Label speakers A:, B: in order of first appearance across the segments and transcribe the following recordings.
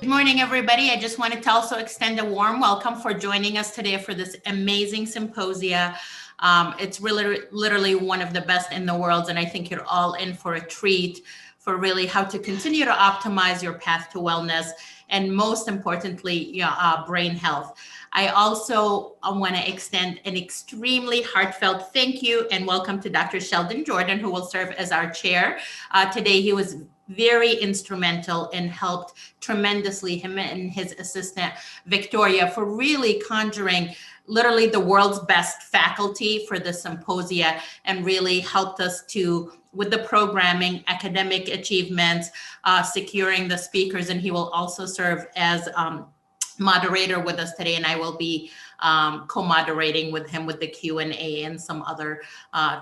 A: Good morning, everybody. I just wanted to also extend a warm welcome for joining us today for this amazing symposia. It's really, literally one of the best in the world, and I think you're all in for a treat for really how to continue to optimize your path to wellness and most importantly, brain health. I also want to extend an extremely heartfelt thank you and welcome to Dr. Sheldon Jordan, who will serve as our chair. Today, he was very instrumental and helped tremendously, him and his assistant Victoria, for really conjuring literally the world's best faculty for the symposia and really helped us to with the programming, academic achievements, securing the speakers, and he will also serve as moderator with us today, and I will be co-moderating with him with the Q&A and some other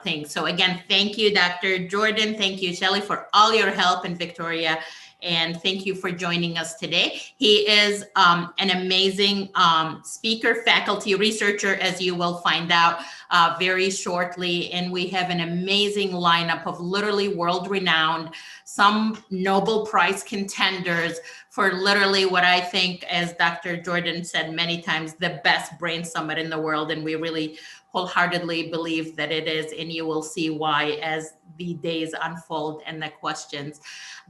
A: things. So again, thank you, Dr. Jordan. Thank you, Shelley, for all your help, and Victoria. And thank you for joining us today. He is an amazing speaker, faculty, researcher, as you will find out very shortly. And we have an amazing lineup of literally world-renowned, some Nobel Prize contenders for literally what I think, as Dr. Jordan said many times, the best brain summit in the world. And we really wholeheartedly believe that it is, and you will see why as the days unfold and the questions.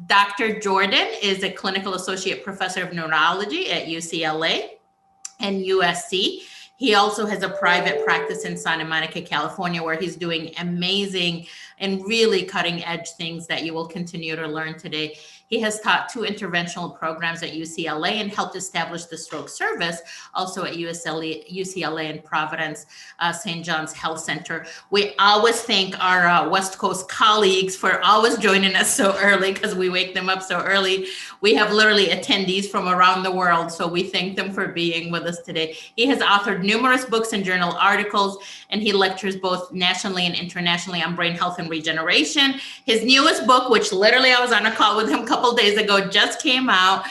A: Dr. Jordan is a clinical associate professor of neurology at UCLA and USC. He also has a private practice in Santa Monica, California, where he's doing amazing and really cutting edge things that you will continue to learn today. He has taught 2 interventional programs at UCLA and helped establish the stroke service also at UCLA and Providence, St. John's Health Center. We always thank our West Coast colleagues for always joining us so early because we wake them up so early. We have literally attendees from around the world, so we thank them for being with us today. He has authored numerous books and journal articles, and he lectures both nationally and internationally on brain health and regeneration. His newest book, which literally I was on a call with him a couple days ago, just came out,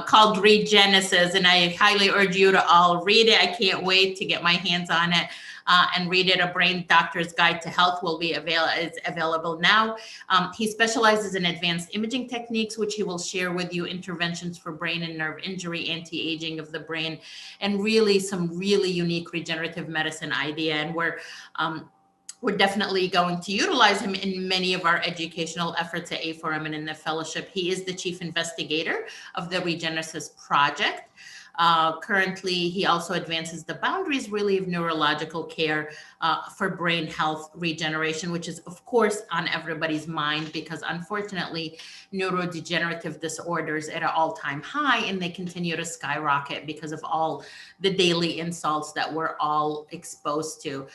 A: called Regenesis, and I highly urge you to all read it. I can't wait to get my hands on it and read it. A Brain Doctor's Guide to Health will be available now. He specializes in advanced imaging techniques, which he will share with you, interventions for brain and nerve injury, anti-aging of the brain, and really some really unique regenerative medicine idea. And we're definitely going to utilize him in many of our educational efforts at A4M and in the fellowship. He is the chief investigator of the Regenesis project. Currently, he also advances the boundaries really of neurological care for brain health regeneration, which is of course on everybody's mind because unfortunately neurodegenerative disorders at an all-time high, and they continue to skyrocket because of all the daily insults that we're all exposed to.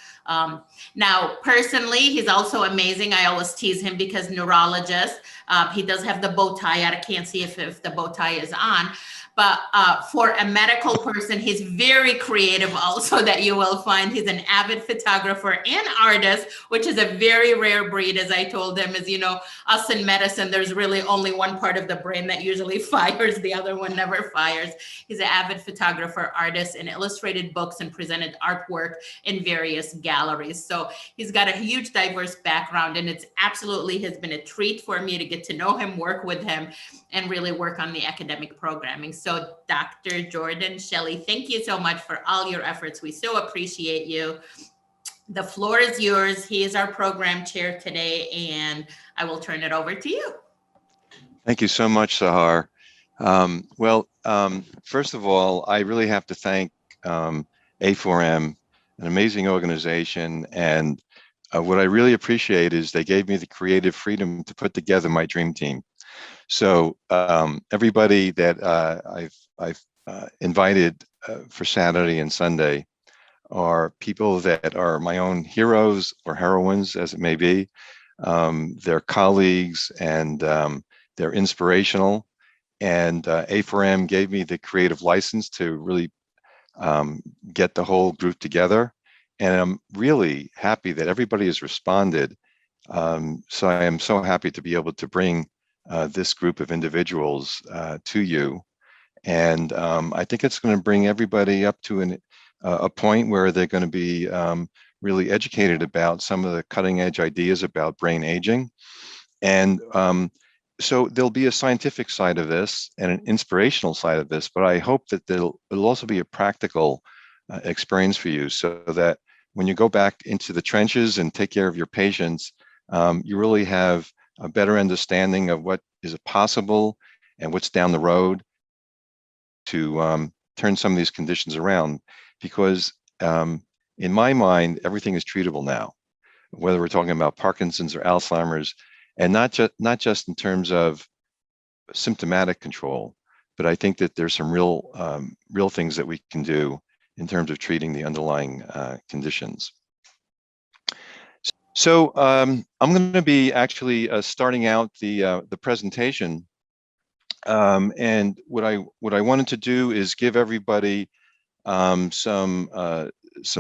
A: Now, personally, he's also amazing. I always tease him because neurologist, he does have the bow tie. I can't see if the bow tie is on. But for a medical person, he's very creative also that you will find. He's an avid photographer and artist, which is a very rare breed, as I told him, as you know, us in medicine, there's really only one part of the brain that usually fires, the other one never fires. He's an avid photographer, artist, and illustrated books and presented artwork in various galleries. So he's got a huge diverse background, and it's absolutely has been a treat for me to get to know him, work with him, and really work on the academic programming. So Dr. Jordan, Shelley, thank you so much for all your efforts. We so appreciate you. The floor is yours. He is our program chair today, and I will turn it over to you.
B: Thank you so much, Sahar. First of all, I really have to thank A4M, an amazing organization. And what I really appreciate is they gave me the creative freedom to put together my dream team. So everybody that I've invited for Saturday and Sunday are people that are my own heroes or heroines, as it may be. They're colleagues and they're inspirational. And A4M gave me the creative license to really get the whole group together. And I'm really happy that everybody has responded. So I am so happy to be able to bring this group of individuals to you. And I think it's going to bring everybody up to a point where they're going to be really educated about some of the cutting edge ideas about brain aging. And so there'll be a scientific side of this and an inspirational side of this, but I hope that it'll also be a practical experience for you, so that when you go back into the trenches and take care of your patients, you really have a better understanding of what is possible and what's down the road to turn some of these conditions around. Because in my mind, everything is treatable now, whether we're talking about Parkinson's or Alzheimer's, and not just in terms of symptomatic control, but I think that there's some real things that we can do in terms of treating the underlying conditions. So I'm going to be actually starting out the presentation, and what I wanted to do is give everybody some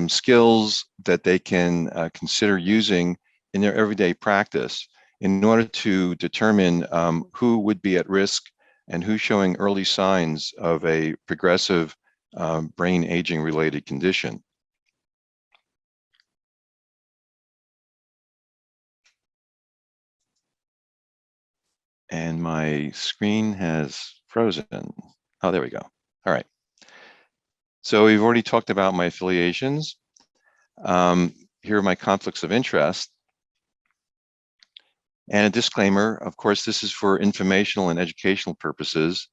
B: skills that they can consider using in their everyday practice in order to determine who would be at risk and who's showing early signs of a progressive brain aging related condition. And my screen has frozen. Oh, there we go. All right. So we've already talked about my affiliations. Here are my conflicts of interest. And a disclaimer, of course, this is for informational and educational purposes,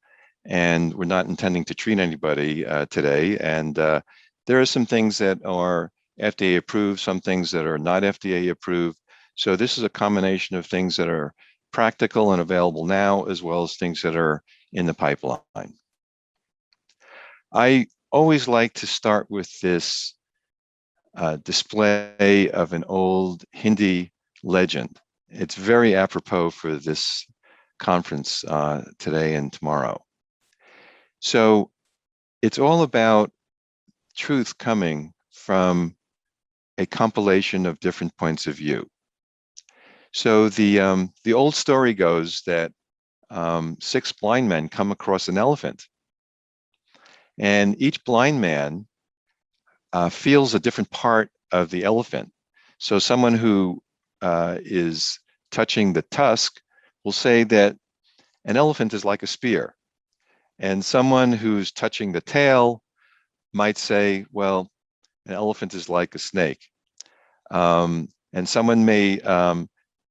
B: and we're not intending to treat anybody today. And there are some things that are FDA approved, some things that are not FDA approved. So this is a combination of things that are practical and available now, as well as things that are in the pipeline. I always like to start with this display of an old Hindi legend. It's very apropos for this conference today and tomorrow. So it's all about truth coming from a compilation of different points of view. So the old story goes that 6 blind men come across an elephant, and each blind man feels a different part of the elephant. So someone who is touching the tusk will say that an elephant is like a spear. And someone who's touching the tail might say, well, an elephant is like a snake. And someone may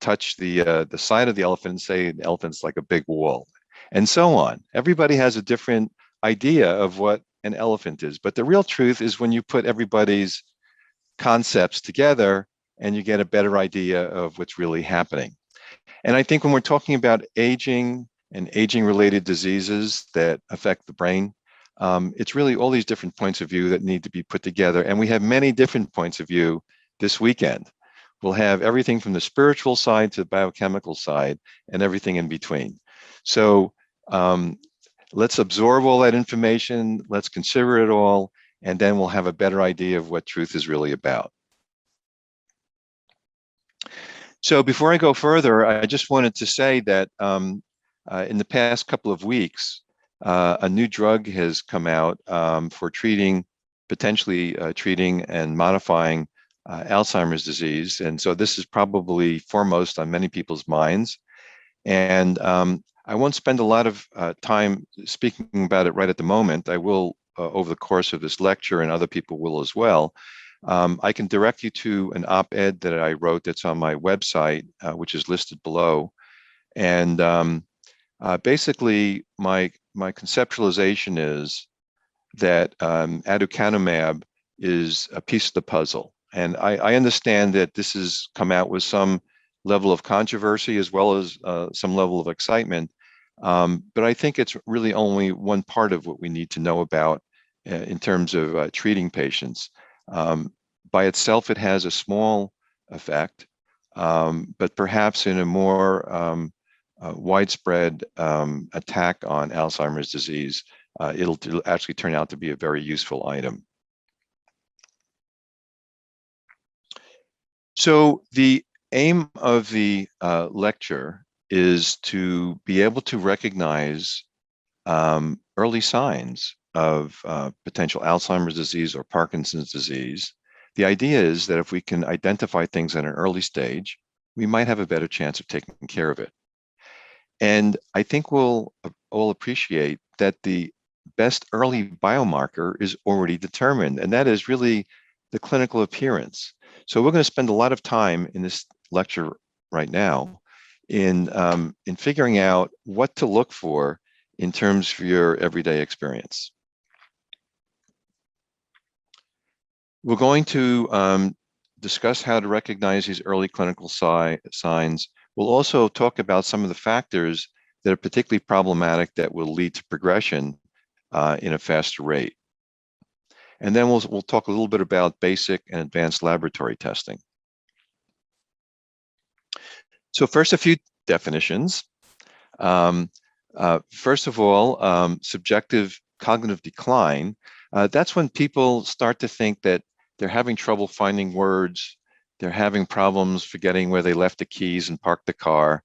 B: touch the side of the elephant and say the elephant's like a big wall, and so on. Everybody has a different idea of what an elephant is. But the real truth is when you put everybody's concepts together and you get a better idea of what's really happening. And I think when we're talking about aging and aging-related diseases that affect the brain, it's really all these different points of view that need to be put together. And we have many different points of view this weekend. We'll have everything from the spiritual side to the biochemical side and everything in between. So let's absorb all that information, let's consider it all, and then we'll have a better idea of what truth is really about. So before I go further, I just wanted to say that in the past couple of weeks, a new drug has come out for potentially treating and modifying Alzheimer's disease. And so this is probably foremost on many people's minds. And I won't spend a lot of time speaking about it right at the moment. I will over the course of this lecture, and other people will as well. I can direct you to an op-ed that I wrote that's on my website, which is listed below. And basically, my conceptualization is that aducanumab is a piece of the puzzle. And I understand that this has come out with some level of controversy as well as some level of excitement. But I think it's really only one part of what we need to know about in terms of treating patients. By itself, it has a small effect, but perhaps in a more widespread attack on Alzheimer's disease, it'll actually turn out to be a very useful item. So the aim of the lecture is to be able to recognize early signs of potential Alzheimer's disease or Parkinson's disease. The idea is that if we can identify things at an early stage, we might have a better chance of taking care of it. And I think we'll all appreciate that the best early biomarker is already determined, and that is really the clinical appearance. So we're going to spend a lot of time in this lecture right now in figuring out what to look for in terms of your everyday experience. We're going to discuss how to recognize these early clinical signs. We'll also talk about some of the factors that are particularly problematic that will lead to progression in a faster rate. And then we'll talk a little bit about basic and advanced laboratory testing. So first, a few definitions. First of all, subjective cognitive decline. That's when people start to think that they're having trouble finding words, they're having problems forgetting where they left the keys and parked the car.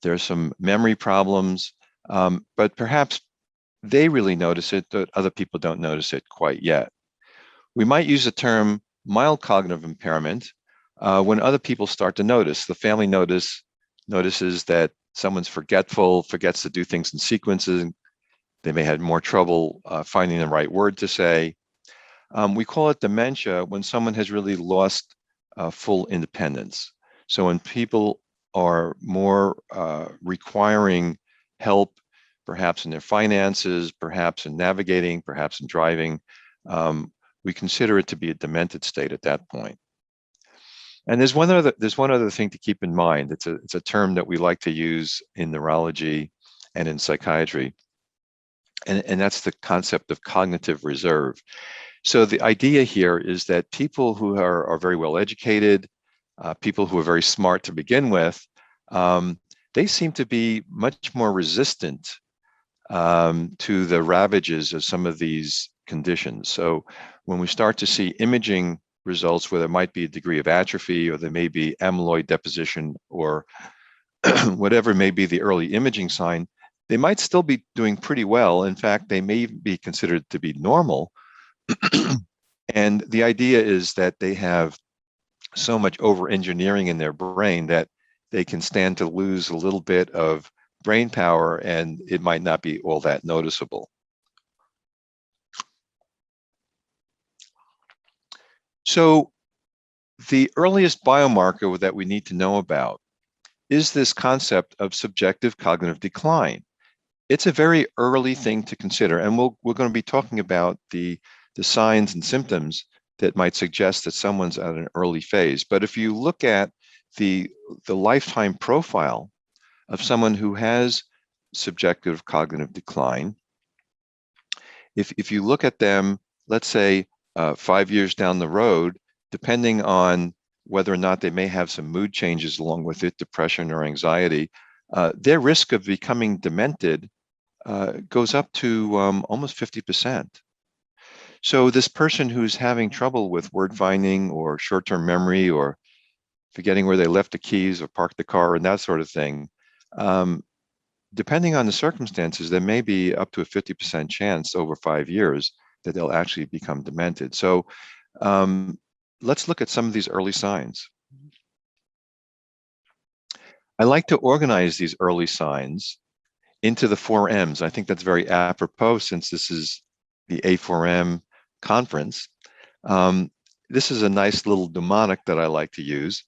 B: There's some memory problems, but perhaps they really notice it, but other people don't notice it quite yet. We might use the term mild cognitive impairment when other people start to notice. The family notices that someone's forgetful, forgets to do things in sequences. They may have more trouble finding the right word to say. We call it dementia when someone has really lost full independence. So when people are more requiring help, perhaps in their finances, perhaps in navigating, perhaps in driving, we consider it to be a demented state at that point. And there's one other thing to keep in mind. It's a term that we like to use in neurology and in psychiatry, and that's the concept of cognitive reserve. So the idea here is that people who are very well educated, people who are very smart to begin with, they seem to be much more resistant to the ravages of some of these conditions. So when we start to see imaging results where there might be a degree of atrophy or there may be amyloid deposition or whatever may be the early imaging sign, they might still be doing pretty well. In fact, they may be considered to be normal. And the idea is that they have so much over engineering in their brain that they can stand to lose a little bit of brain power and it might not be all that noticeable. So the earliest biomarker that we need to know about is this concept of subjective cognitive decline. It's a very early thing to consider, and we're going to be talking about the signs and symptoms that might suggest that someone's at an early phase. But if you look at the lifetime profile of someone who has subjective cognitive decline, if you look at them, let's say 5 years down the road, depending on whether or not they may have some mood changes along with it, depression or anxiety, their risk of becoming demented goes up to almost 50%. So this person who's having trouble with word finding or short-term memory or forgetting where they left the keys or parked the car and that sort of thing, depending on the circumstances, there may be up to a 50% chance over 5 years that they'll actually become demented. So let's look at some of these early signs. I like to organize these early signs into the 4Ms. I think that's very apropos since this is the A4M conference. This is a nice little mnemonic that I like to use.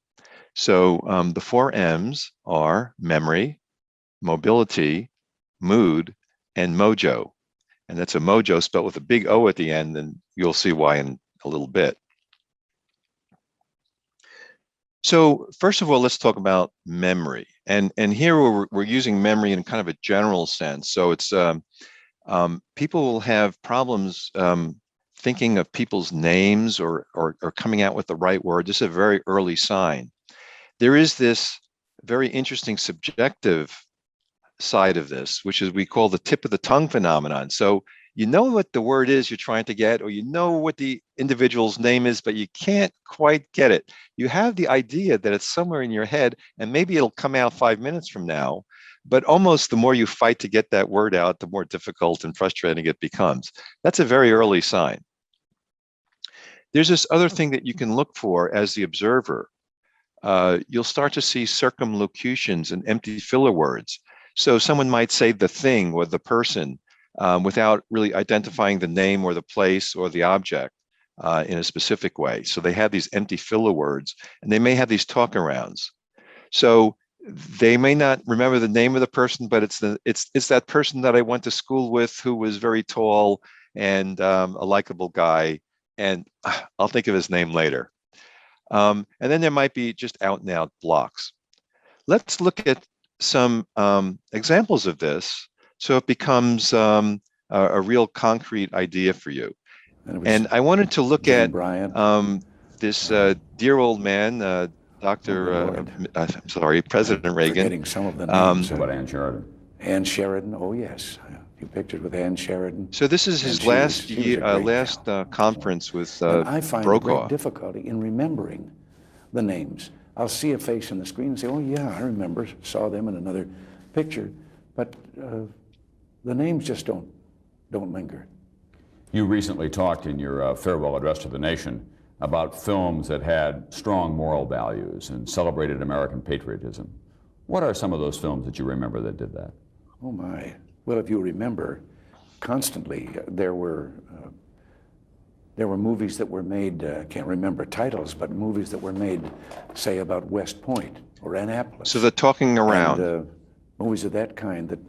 B: So the 4Ms are memory, mobility, mood, and mojo. And that's a mojo spelled with a big O at the end, and you'll see why in a little bit. So first of all, let's talk about memory. And here we're using memory in kind of a general sense. So it's people will have problems thinking of people's names or coming out with the right word. This is a very early sign. There is this very interesting subjective side of this, which is we call the tip of the tongue phenomenon. So you know what the word is you're trying to get, or you know what the individual's name is, but you can't quite get it. You have the idea that it's somewhere in your head, and maybe it'll come out 5 minutes from now, but almost the more you fight to get that word out, the more difficult and frustrating it becomes. That's a very early sign. There's this other thing that you can look for as the observer. You'll start to see circumlocutions and empty filler words. So someone might say the thing or the person without really identifying the name or the place or the object in a specific way. So they have these empty filler words, and they may have these talk arounds. So they may not remember the name of the person, but it's that person that I went to school with who was very tall and a likable guy, and I'll think of his name later. And then there might be just out and out blocks. Let's look at some examples of this so it becomes a real concrete idea for you. And I wanted to look at this dear old man, I'm sorry, President Reagan.
C: Forgetting some of the names. About Ann Sheridan. Ann Sheridan, oh yes. You pictured with Ann Sheridan.
B: So this is his last conference with
C: and I find
B: Brokaw.
C: great difficulty in remembering the names. I'll see a face on the screen and say, oh yeah, I remember, saw them in another picture, but the names just don't linger.
D: You recently talked in your farewell address to the nation about films that had strong moral values and celebrated American patriotism. What are some of those films that you remember that did that?
C: Oh my. Well, if you remember, constantly there were movies that were made, can't remember titles, but movies that were made, say, about West Point or Annapolis.
B: So the talking around.
C: And, movies of that kind, that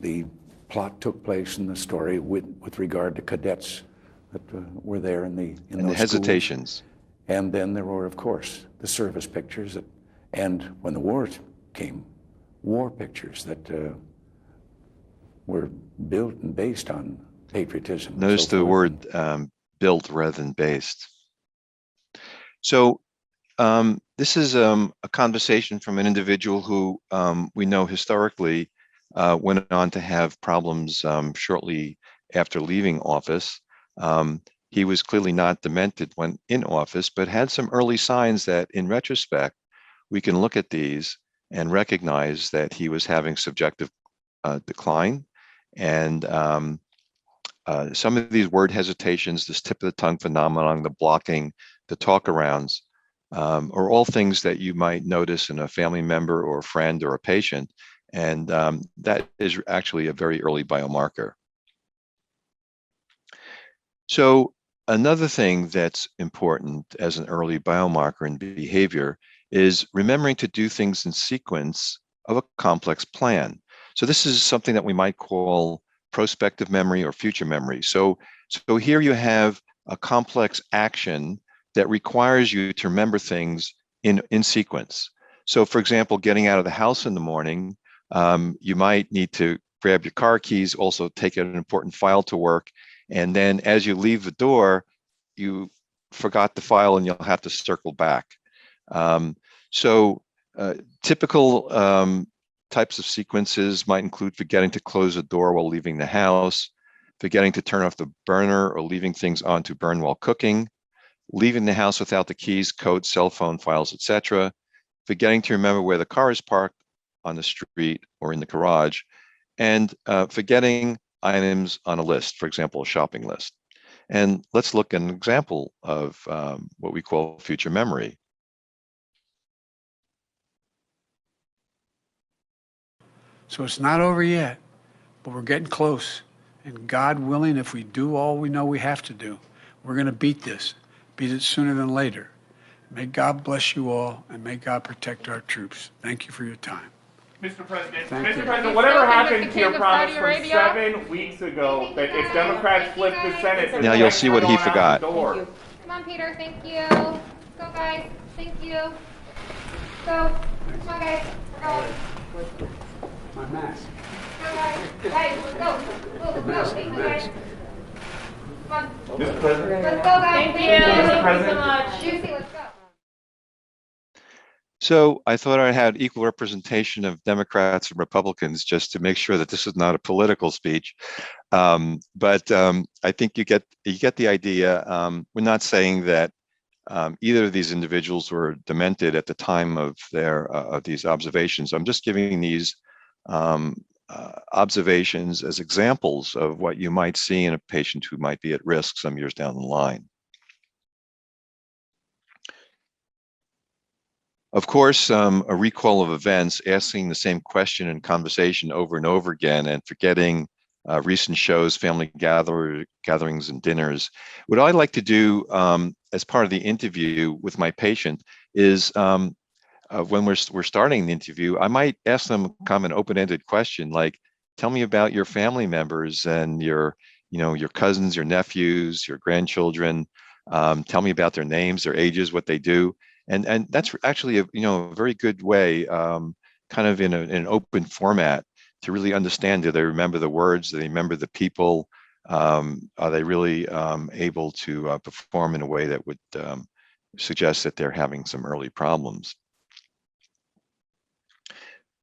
C: the plot took place in the story with regard to cadets that were there in the
B: hesitations.
C: Schools. And then there were, of course, the service pictures, and when the war came, war pictures that were built and based on patriotism.
B: Notice the word built rather than based. So this is a conversation from an individual who we know historically went on to have problems shortly after leaving office. He was clearly not demented when in office, but had some early signs that in retrospect, we can look at these and recognize that he was having subjective decline. And some of these word hesitations, this tip of the tongue phenomenon, the blocking, the talk arounds, are all things that you might notice in a family member or a friend or a patient. And that is actually a very early biomarker. So another thing that's important as an early biomarker in behavior is remembering to do things in sequence of a complex plan. So this is something that we might call prospective memory or future memory. So here you have a complex action that requires you to remember things in sequence. So for example, getting out of the house in the morning, you might need to grab your car keys, also take an important file to work. And then as you leave the door, you forgot the file and you'll have to circle back. Typical types of sequences might include forgetting to close the door while leaving the house, forgetting to turn off the burner or leaving things on to burn while cooking, leaving the house without the keys, coat, cell phone, files, etc., forgetting to remember where the car is parked on the street or in the garage, and forgetting items on a list, for example, a shopping list. And let's look at an example of what we call future memory.
E: So it's not over yet, but we're getting close. And God willing, if we do all we know we have to do, we're going to beat this, beat it sooner than later. May God bless you all, and may God protect our troops. Thank you for your time.
F: Mr. President,
E: Thank you.
F: whatever happened to your promise from 7 weeks ago that if Democrats flip the Senate,
B: now you'll see what he forgot.
G: Thank you. Come on, Peter. Thank you. Let's go, guys. Thank you. Go. Come on, guys. We're going.
E: My mask.
G: Go, guys. Guys, let's go. Move, move. Thank you, guys. Come on.
F: Mr. President.
G: Let's go, guys.
F: Thank you. Mr. President.
G: Thank you so much. Juicy, let's go.
B: So I thought I had equal representation of Democrats and Republicans just to make sure that this is not a political speech. But I think you get the idea. We're not saying that either of these individuals were demented at the time of these observations. I'm just giving these observations as examples of what you might see in a patient who might be at risk some years down the line. Of course, a recall of events, asking the same question in conversation over and over again, and forgetting recent shows, family gatherings, and dinners. What I like to do as part of the interview with my patient is when we're starting the interview, I might ask them kind of an open-ended question like, "Tell me about your family members and your cousins, your nephews, your grandchildren. Tell me about their names, their ages, what they do." And that's actually a very good way, kind of in an open format, to really understand, do they remember the words, do they remember the people, are they really able to perform in a way that would suggest that they're having some early problems.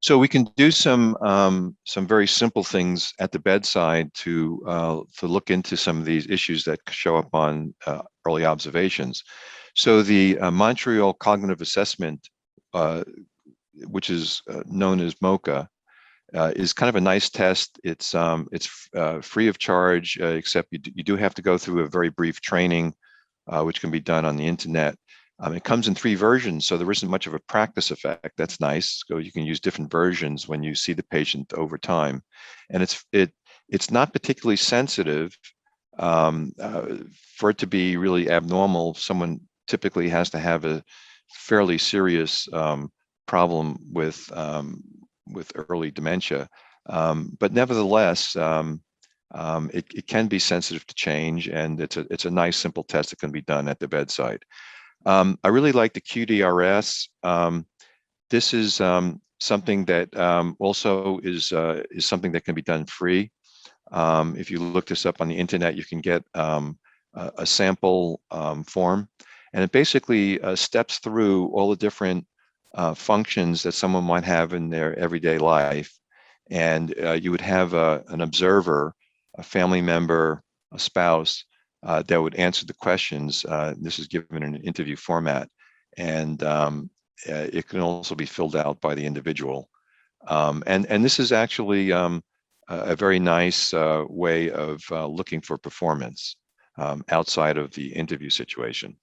B: So we can do some very simple things at the bedside to look into some of these issues that show up on early observations. So the Montreal Cognitive Assessment, which is known as MoCA, is kind of a nice test. It's free of charge, except you do have to go through a very brief training, which can be done on the internet. It comes in 3 versions, so there isn't much of a practice effect. That's nice. So you can use different versions when you see the patient over time, and it's not particularly sensitive. For it to be really abnormal, someone typically has to have a fairly serious problem with early dementia, but nevertheless, it can be sensitive to change, and it's a nice simple test that can be done at the bedside. I really like the QDRS. This is something that also is something that can be done free. If you look this up on the internet, you can get a sample form, and it basically steps through all the different functions that someone might have in their everyday life. And you would have an observer, a family member, a spouse, that would answer the questions. This is given in an interview format, and it can also be filled out by the individual. And this is actually a very nice way of looking for performance outside of the interview situation.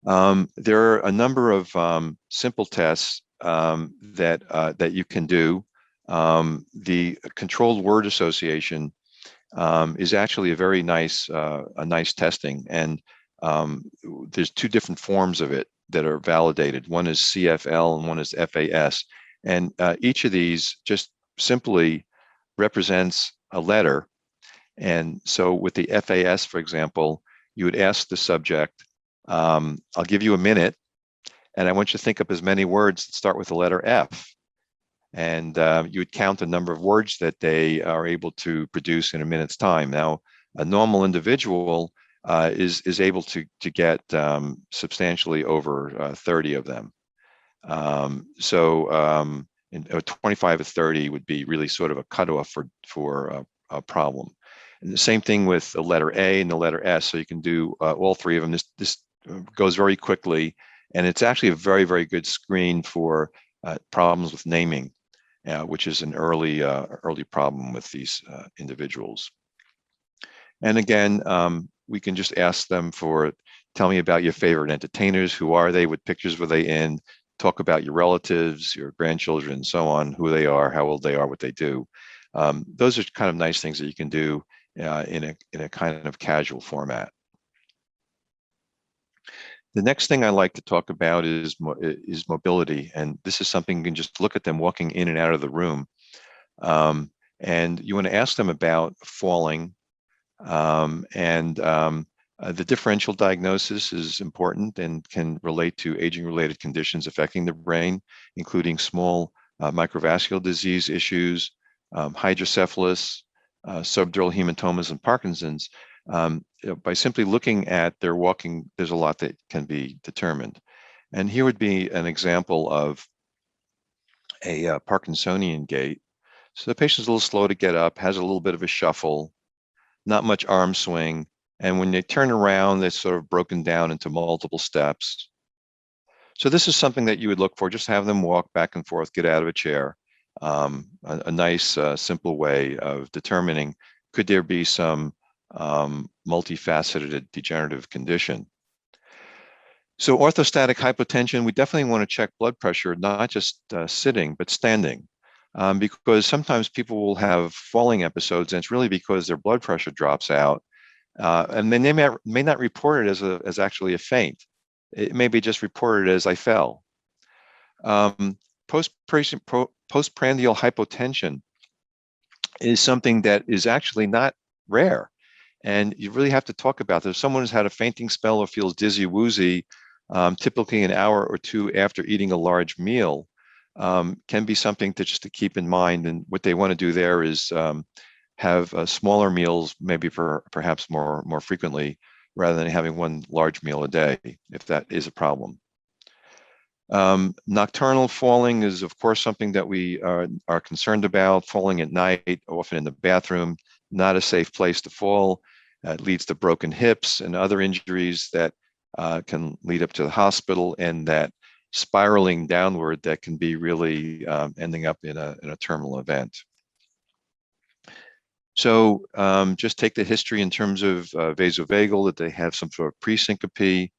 B: There are a number of simple tests that you can do. The controlled word association is actually a very nice testing, and there's 2 different forms of it that are validated. One is CFL and one is FAS, and each of these just simply represents a letter. And so with the FAS, for example, you would ask the subject, I'll give you a minute, and I want you to think up as many words that start with the letter F. And you would count the number of words that they are able to produce in a minute's time. Now, a normal individual is able to get substantially over 30 of them. So 25 or 30 would be really sort of a cutoff for a problem. And the same thing with the letter A and the letter S. So you can do all 3 of them. This goes very quickly, and it's actually a very, very good screen for problems with naming, which is an early problem with these individuals. And again, we can just ask them for, tell me about your favorite entertainers. Who are they? What pictures were they in? Talk about your relatives, your grandchildren, and so on, who they are, how old they are, what they do. Those are kind of nice things that you can do in a kind of casual format. The next thing I like to talk about is mobility, and this is something you can just look at them walking in and out of the room, and you want to ask them about falling, and the differential diagnosis is important and can relate to aging-related conditions affecting the brain, including small microvascular disease issues, hydrocephalus, subdural hematomas, and Parkinson's. By simply looking at their walking, there's a lot that can be determined. And here would be an example of a Parkinsonian gait. So the patient's a little slow to get up, has a little bit of a shuffle, not much arm swing. And when they turn around, they're sort of broken down into multiple steps. So this is something that you would look for. Just have them walk back and forth, get out of a chair. A nice, simple way of determining, could there be some multifaceted degenerative condition. So orthostatic hypotension, we definitely want to check blood pressure, not just sitting, but standing. Because sometimes people will have falling episodes, and it's really because their blood pressure drops out. And then they may not report it as actually a faint. It may be just reported as I fell. Postprandial hypotension is something that is actually not rare. And you really have to talk about this. If someone has had a fainting spell or feels dizzy woozy, typically an hour or two after eating a large meal, can be something just to keep in mind. And what they want to do there is have smaller meals, maybe perhaps more frequently, rather than having one large meal a day, if that is a problem. Nocturnal falling is, of course, something that we are concerned about. Falling at night, often in the bathroom, not a safe place to fall. It leads to broken hips and other injuries that can lead up to the hospital, and that spiraling downward that can be really ending up in a terminal event. So just take the history in terms of vasovagal, that they have some sort of pre-syncope.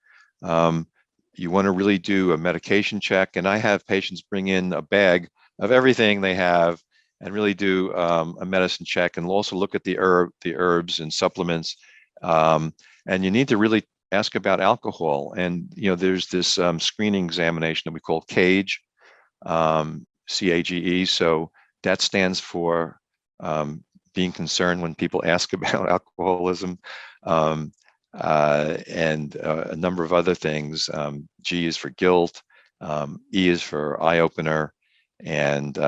B: You want to really do a medication check. And I have patients bring in a bag of everything they have and really do a medicine check, and also look at the herbs and supplements. And you need to really ask about alcohol. And there's this screening examination that we call CAGE, CAGE. So that stands for being concerned when people ask about alcoholism, and a number of other things. G is for guilt, E is for eye opener, and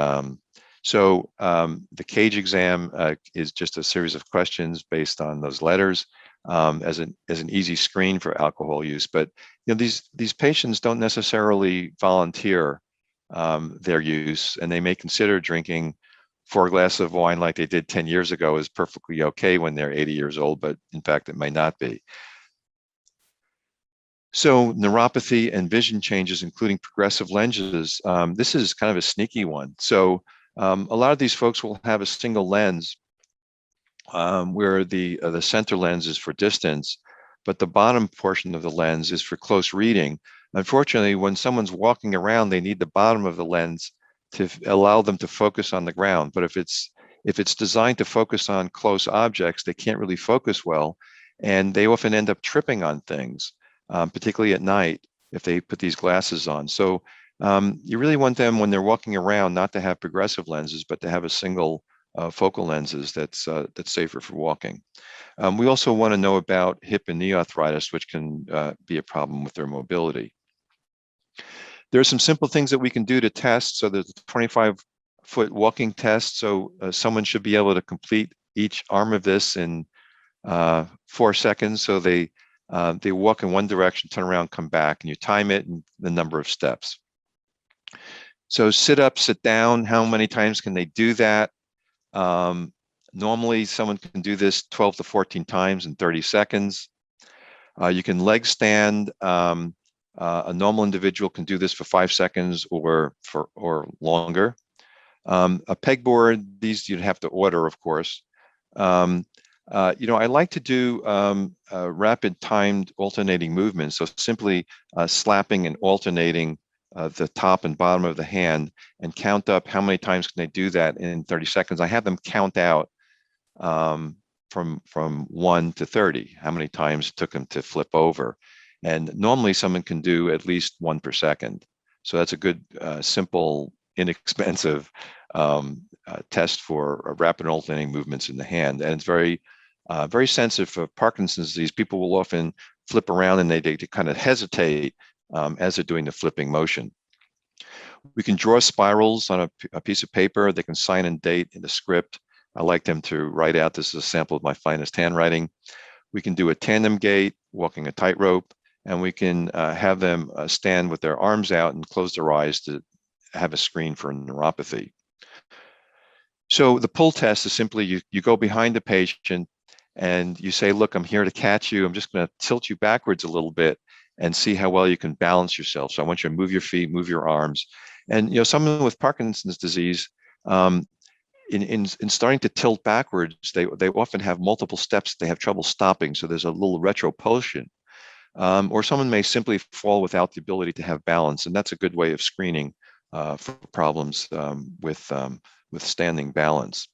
B: so the CAGE exam is just a series of questions based on those letters, as an easy screen for alcohol use. But these patients don't necessarily volunteer their use, and they may consider drinking 4 glasses of wine like they did 10 years ago is perfectly okay when they're 80 years old, but in fact, it may not be. So neuropathy and vision changes, including progressive lenses, this is kind of a sneaky one. So a lot of these folks will have a single lens where the center lens is for distance, but the bottom portion of the lens is for close reading. Unfortunately, when someone's walking around, they need the bottom of the lens to allow them to focus on the ground. But if it's designed to focus on close objects, they can't really focus well, and they often end up tripping on things, particularly at night if they put these glasses on. So you really want them, when they're walking around, not to have progressive lenses, but to have a single focal lenses that's safer for walking. We also want to know about hip and knee arthritis, which can be a problem with their mobility. There are some simple things that we can do to test. So there's a 25-foot walking test. So someone should be able to complete each arm of this in 4 seconds. So they walk in one direction, turn around, come back, and you time it and the number of steps. So sit up, sit down, how many times can they do that? Normally, someone can do this 12 to 14 times in 30 seconds. You can leg stand. A normal individual can do this for 5 seconds or longer. A pegboard, these you'd have to order, of course. I like to do rapid timed alternating movements. So simply slapping and alternating the top and bottom of the hand, and count up how many times can they do that in 30 seconds. I have them count out from 1 to 30, how many times it took them to flip over. And normally someone can do at least 1 per second. So that's a good, simple, inexpensive test for rapid alternating movements in the hand. And it's very sensitive for Parkinson's disease. People will often flip around and they kind of hesitate as they're doing the flipping motion. We can draw spirals on a piece of paper. They can sign and date in the script. I like them to write out, this is a sample of my finest handwriting. We can do a tandem gait, walking a tightrope, and we can have them stand with their arms out and close their eyes to have a screen for neuropathy. So the pull test is simply you go behind the patient and you say, look, I'm here to catch you. I'm just going to tilt you backwards a little bit and see how well you can balance yourself. So I want you to move your feet, move your arms. And someone with Parkinson's disease, in starting to tilt backwards, they often have multiple steps. They have trouble stopping. So there's a little retropulsion. or someone may simply fall without the ability to have balance, and that's a good way of screening for problems with standing balance.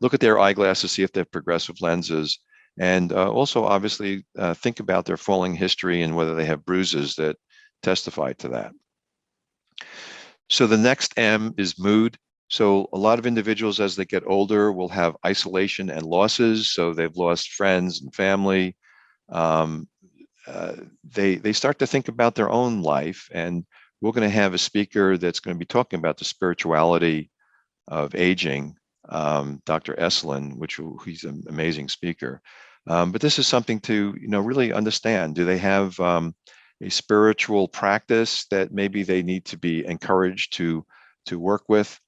B: Look at their eyeglasses, see if they have progressive lenses, and also obviously think about their falling history and whether they have bruises that testify to that. So the next M is mood. So a lot of individuals as they get older will have isolation and losses. So they've lost friends and family. They start to think about their own life, and we're going to have a speaker that's going to be talking about the spirituality of aging, Dr. Esselin, he's an amazing speaker. But this is something to really understand. Do they have a spiritual practice that maybe they need to be encouraged to work with?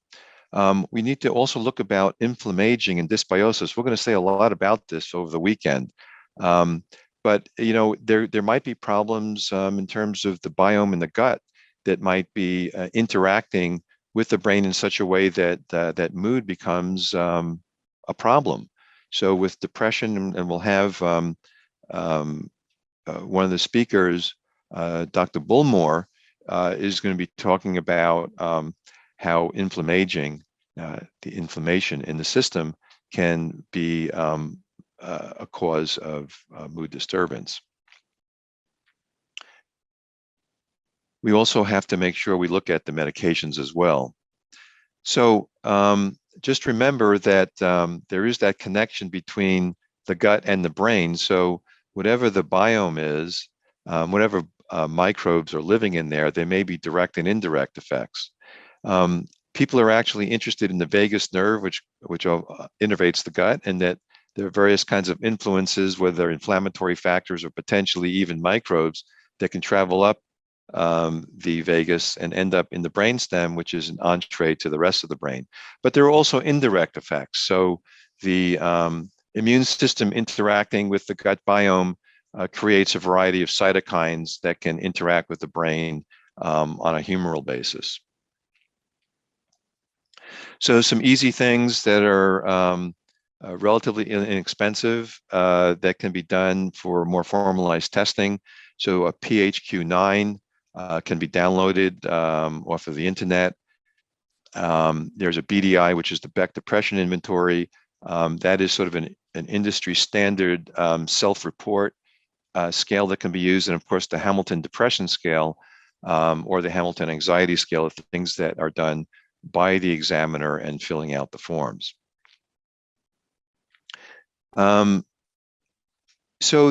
B: We need to also look about inflammaging and dysbiosis. We're going to say a lot about this over the weekend. But there might be problems in terms of the biome in the gut that might be interacting with the brain in such a way that that mood becomes a problem. So with depression, and we'll have one of the speakers, Dr. Bullmore, is going to be talking about how inflammaging, the inflammation in the system, can be a cause of mood disturbance. We also have to make sure we look at the medications as well. So just remember that there is that connection between the gut and the brain. So whatever the biome is, whatever microbes are living in there, there may be direct and indirect effects. People are actually interested in the vagus nerve, which innervates the gut, and that there are various kinds of influences, whether they're inflammatory factors or potentially even microbes, that can travel up the vagus and end up in the brainstem, which is an entree to the rest of the brain. But there are also indirect effects. So the immune system interacting with the gut biome creates a variety of cytokines that can interact with the brain on a humoral basis. So some easy things that are relatively inexpensive that can be done for more formalized testing. So a PHQ-9 can be downloaded off of the internet. There's a BDI, which is the Beck Depression Inventory. That is sort of an industry standard self-report scale that can be used. And of course, the Hamilton Depression Scale or the Hamilton Anxiety Scale are things that are done by the examiner and filling out the forms. So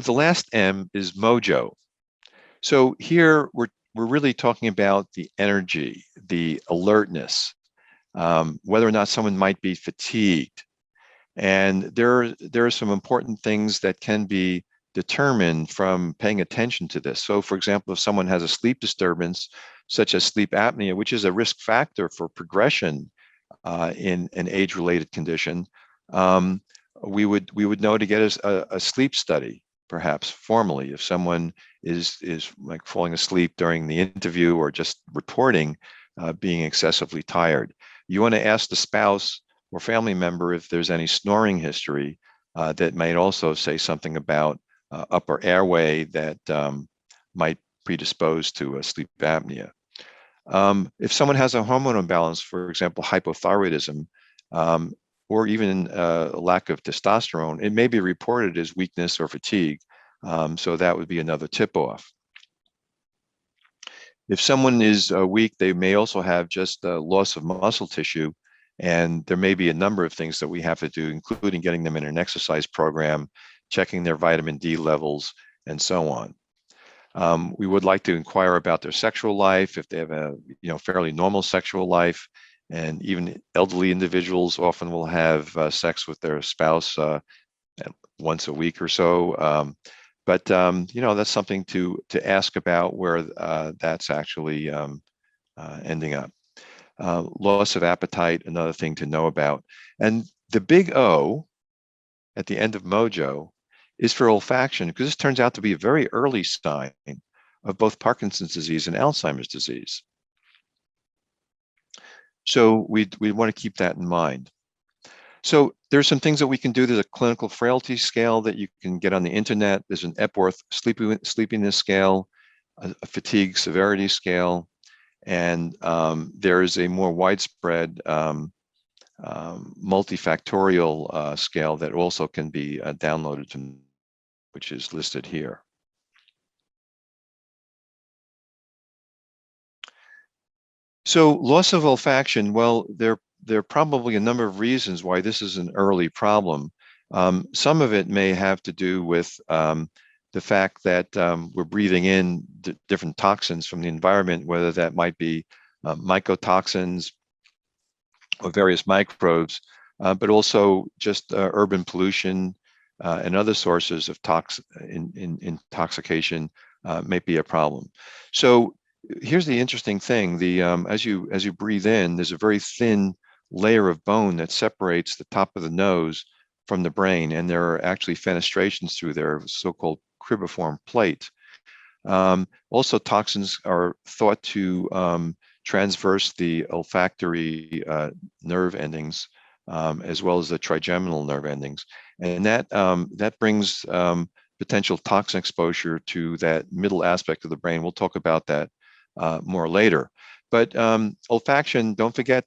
B: the last M is Mojo. So here we're really talking about the energy, the alertness, whether or not someone might be fatigued. And there are some important things that can be determined from paying attention to this. So for example, if someone has a sleep disturbance, such as sleep apnea, which is a risk factor for progression in an age-related condition, we would know to get a sleep study, perhaps formally, if someone is like falling asleep during the interview or just reporting being excessively tired. You want to ask the spouse or family member if there's any snoring history that might also say something about upper airway that might predispose to sleep apnea. If someone has a hormone imbalance, for example, hypothyroidism, or even a lack of testosterone, it may be reported as weakness or fatigue. So that would be another tip-off. If someone is weak, they may also have just a loss of muscle tissue, and there may be a number of things that we have to do, including getting them in an exercise program, checking their vitamin D levels, and so on. We would like to inquire about their sexual life, if they have a fairly normal sexual life, and even elderly individuals often will have sex with their spouse once a week or so. But that's something to ask about where that's actually ending up. Loss of appetite, another thing to know about. And the big O at the end of Mojo is for olfaction, because this turns out to be a very early sign of both Parkinson's disease and Alzheimer's disease. So we want to keep that in mind. So there's some things that we can do. There's a clinical frailty scale that you can get on the internet. There's an Epworth sleepiness scale, a fatigue severity scale, and there is a more widespread multifactorial scale that also can be downloaded, which is listed here. So loss of olfaction, well, there are probably a number of reasons why this is an early problem. Some of it may have to do with the fact that we're breathing in different toxins from the environment, whether that might be mycotoxins or various microbes, but also just urban pollution and other sources of intoxication may be a problem. So here's the interesting thing: as you breathe in, there's a very thin layer of bone that separates the top of the nose from the brain, and there are actually fenestrations through there, so-called cribriform plate. Also, toxins are thought to transverse the olfactory nerve endings, as well as the trigeminal nerve endings, and that brings potential toxin exposure to that middle aspect of the brain. We'll talk about that more later. But olfaction, don't forget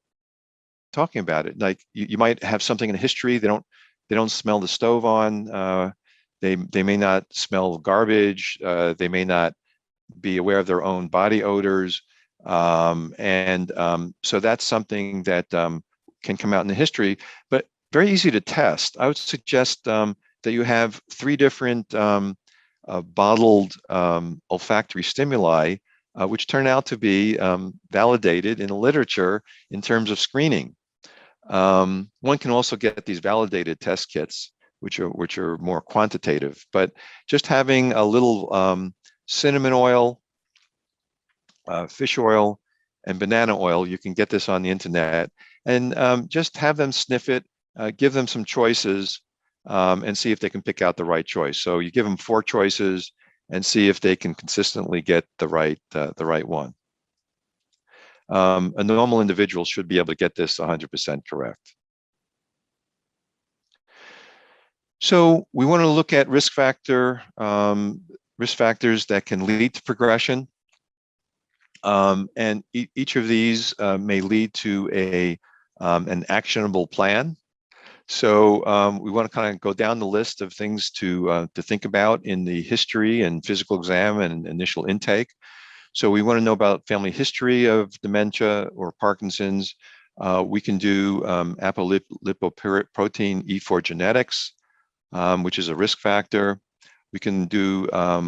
B: talking about it. Like you might have something in history. They don't smell the stove on. They may not smell garbage. They may not be aware of their own body odors. So that's something that can come out in the history, but very easy to test. I would suggest that you have 3 different bottled olfactory stimuli, which turn out to be validated in the literature in terms of screening. One can also get these validated test kits, which are more quantitative, but just having a little cinnamon oil, fish oil, and banana oil, you can get this on the internet, and just have them sniff it, give them some choices, and see if they can pick out the right choice. So you give them 4 choices and see if they can consistently get the right one. A normal individual should be able to get this 100% correct. So we want to look at risk factors that can lead to progression. And each of these may lead to an actionable plan. So we want to kind of go down the list of things to think about in the history and physical exam and initial intake. So we want to know about family history of dementia or Parkinson's. We can do apolipoprotein E4 genetics, which is a risk factor. We can do a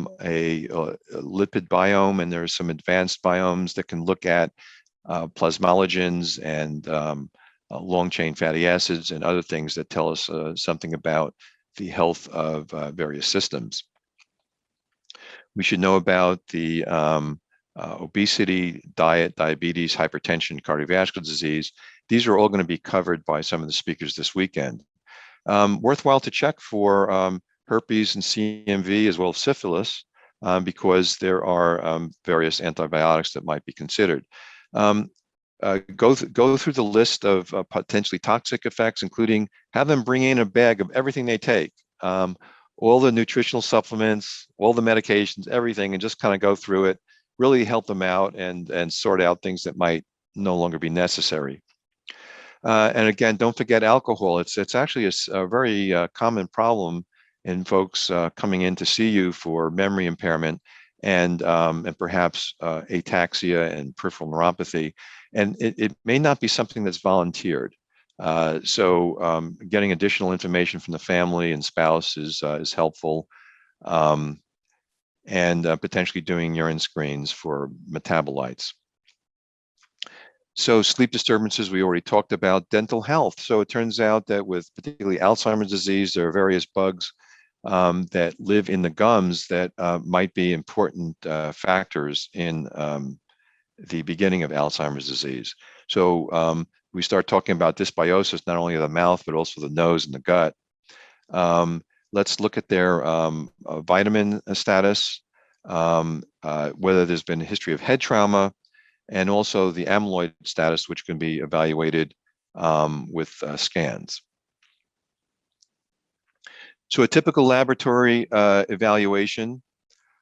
B: lipid biome, and there are some advanced biomes that can look at plasmalogens and long-chain fatty acids and other things that tell us something about the health of various systems. We should know about the obesity, diet, diabetes, hypertension, cardiovascular disease. These are all going to be covered by some of the speakers this weekend. Worthwhile to check for herpes and CMV, as well as syphilis, because there are various antibiotics that might be considered. Go through the list of potentially toxic effects, including have them bring in a bag of everything they take, all the nutritional supplements, all the medications, everything, and just kind of go through it, really help them out and sort out things that might no longer be necessary. And again, don't forget alcohol. It's actually a very common problem in folks coming in to see you for memory impairment and perhaps ataxia and peripheral neuropathy. And it may not be something that's volunteered. So getting additional information from the family and spouse is helpful. And potentially doing urine screens for metabolites. So sleep disturbances, we already talked about. Dental health. So it turns out that with particularly Alzheimer's disease, there are various bugs that live in the gums that might be important factors in the beginning of Alzheimer's disease. So we start talking about dysbiosis, not only of the mouth, but also the nose and the gut. Let's look at their vitamin status, whether there's been a history of head trauma, and also the amyloid status, which can be evaluated with scans. So a typical laboratory evaluation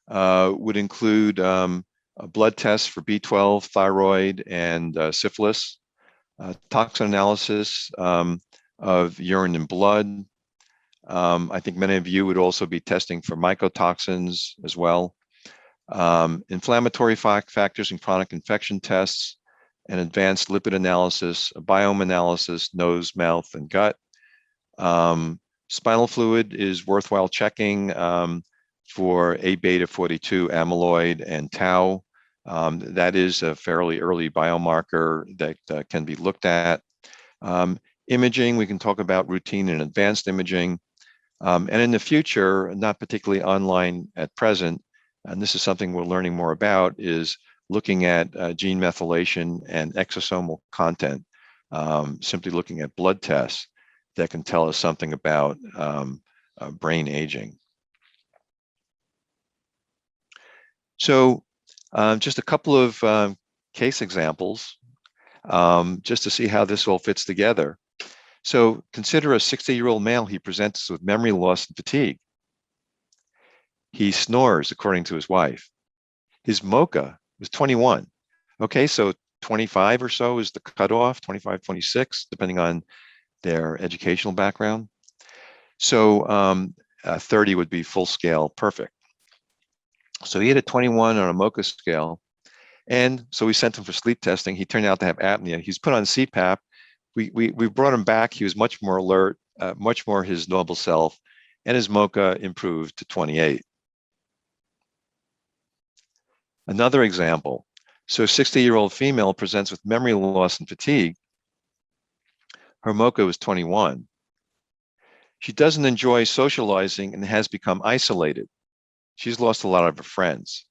B: would include a blood test for B12, thyroid, and syphilis, toxin analysis of urine and blood. I think many of you would also be testing for mycotoxins as well. Inflammatory factors and chronic infection tests, and advanced lipid analysis, a biome analysis, nose, mouth, and gut. Spinal fluid is worthwhile checking for A-beta 42 amyloid and tau. That is a fairly early biomarker that can be looked at. Imaging, we can talk about routine and advanced imaging. And in the future, not particularly online at present, and this is something we're learning more about, is looking at gene methylation and exosomal content, simply looking at blood tests that can tell us something about brain aging. So just a couple of case examples, just to see how this all fits together. So consider a 60-year-old male. He presents with memory loss and fatigue. He snores, according to his wife. His MoCA was 21. Okay, so 25 or so is the cutoff, 25, 26, depending on their educational background. So 30 would be full scale, perfect. So he had a 21 on a MoCA scale. And so we sent him for sleep testing. He turned out to have apnea. He's put on CPAP. We brought him back. He was much more alert, much more his normal self, and his MoCA improved to 28. Another example. So 60-year-old female presents with memory loss and fatigue. Her MoCA was 21. She doesn't enjoy socializing and has become isolated. She's lost a lot of her friends.